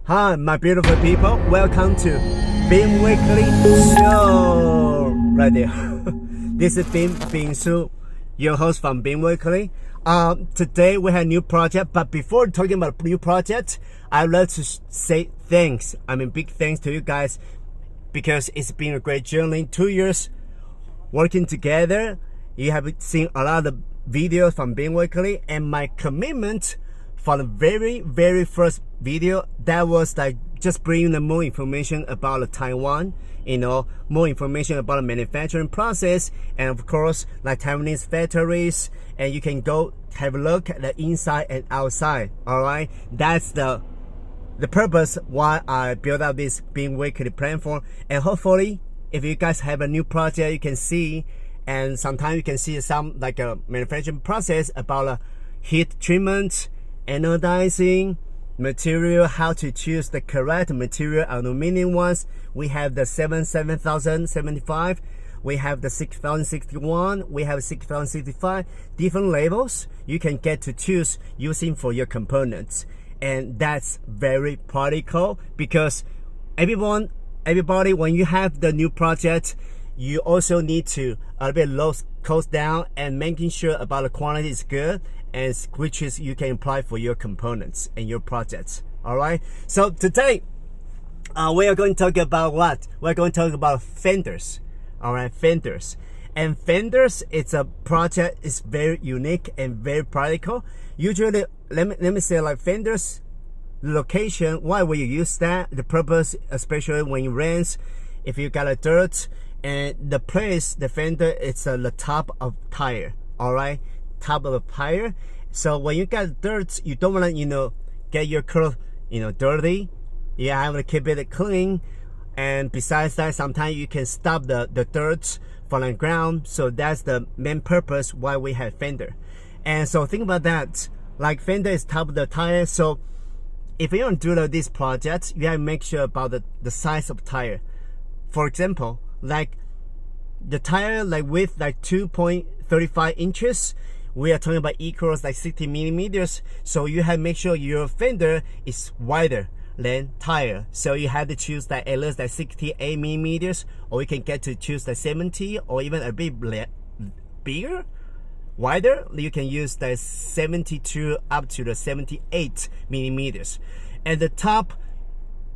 Hi, my beautiful people. Welcome to BingWeekly Show. Right there. This is Bing Su, your host from BingWeekly. Today we have a new project, but before talking about new project, I'd like to say thanks. Big thanks to you guys because it's been a great journey. 2 years working together. You have seen a lot of videos from BingWeekly, and my commitment for the very first video, that was like just bringing the more information about Taiwan, more information about the manufacturing process, and of course like Taiwanese factories, and you can go have a look at the inside and outside. All right, that's the purpose why I built out this BingWeekly platform. And hopefully if you guys have a new project, you can see, and sometimes you can see some like a manufacturing process about heat treatment, anodizing, material, how to choose the correct material, aluminum ones. We have the 7075, we have the 6061, we have 6065, different labels you can get to choose using for your components. And that's very practical because everybody, when you have the new project, you also need to a little bit low cost down and making sure about the quality is good, and which is you can apply for your components and your projects. All right, so today we are going to talk about what? We're going to talk about fenders. All right, fenders. And fenders, it's a project, it's very unique and very practical. Usually, let me say like fenders location, why will you use that? The purpose, especially when it rains, if you got a dirt, and the place, the fender, it's the top of tire. All right, top of a tire. So when you got dirt, you don't want to get your car dirty. You have to keep it clean. And besides that, sometimes you can stop the dirt from the ground. So that's the main purpose why we have fender. And so think about that, like fender is top of the tire. So if you want to do this project, you have to make sure about the size of tire. For example, like the tire like width like 2.35 inches, we are talking about equals like 60 millimeters. So you have to make sure your fender is wider than tire. So you have to choose that at least like 68 millimeters, or you can get to choose the 70, or even a bit bigger, wider. You can use the 72 up to the 78 millimeters. And the top,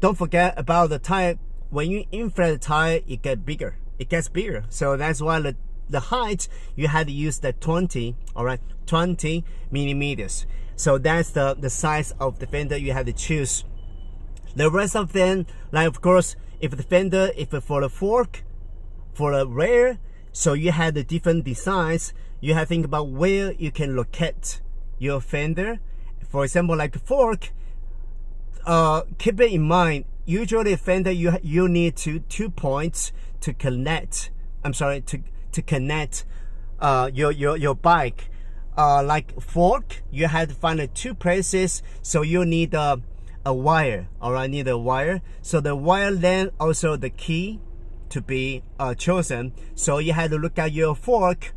don't forget about the tire. When you inflate the tire, it gets bigger. So that's why the height, you have to use the 20, all right, 20 millimeters. So that's the size of the fender you have to choose. The rest of them, like of course, if the fender, if for the fork, for the rear, so you have the different designs. You have to think about where you can locate your fender. For example, like the fork, keep it in mind, usually fender you need two points to connect. To connect your bike. Like fork, you have to find the two places, so you need a wire. All right, need a wire. So the wire then also the key to be chosen. So you have to look at your fork,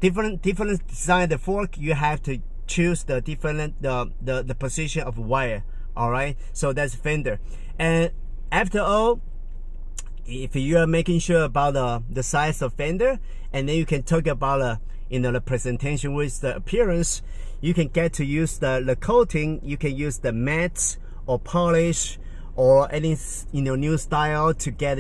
different design of the fork. You have to choose the different the position of wire. All right, so that's fender. And after all, if you are making sure about the size of fender, and then you can talk about the presentation with the appearance, you can get to use the coating. You can use the matte or polish or any new style to get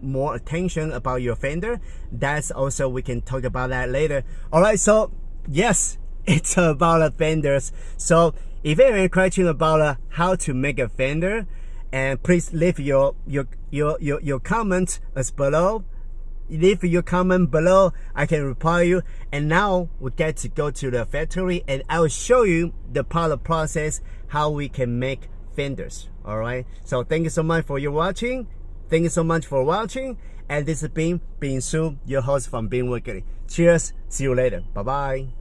more attention about your fender. That's also, we can talk about that later. All right, so yes, it's about fenders. So if you have any question about how to make a fender, and please leave your comment as below. Leave your comment below, I can reply you. And now we get to go to the factory, and I will show you the part of the process how we can make fenders. All right, so thank you so much for your watching. Thank you so much for watching, and this has been Bing Su, your host from BingWeekly. Cheers, see you later, bye bye.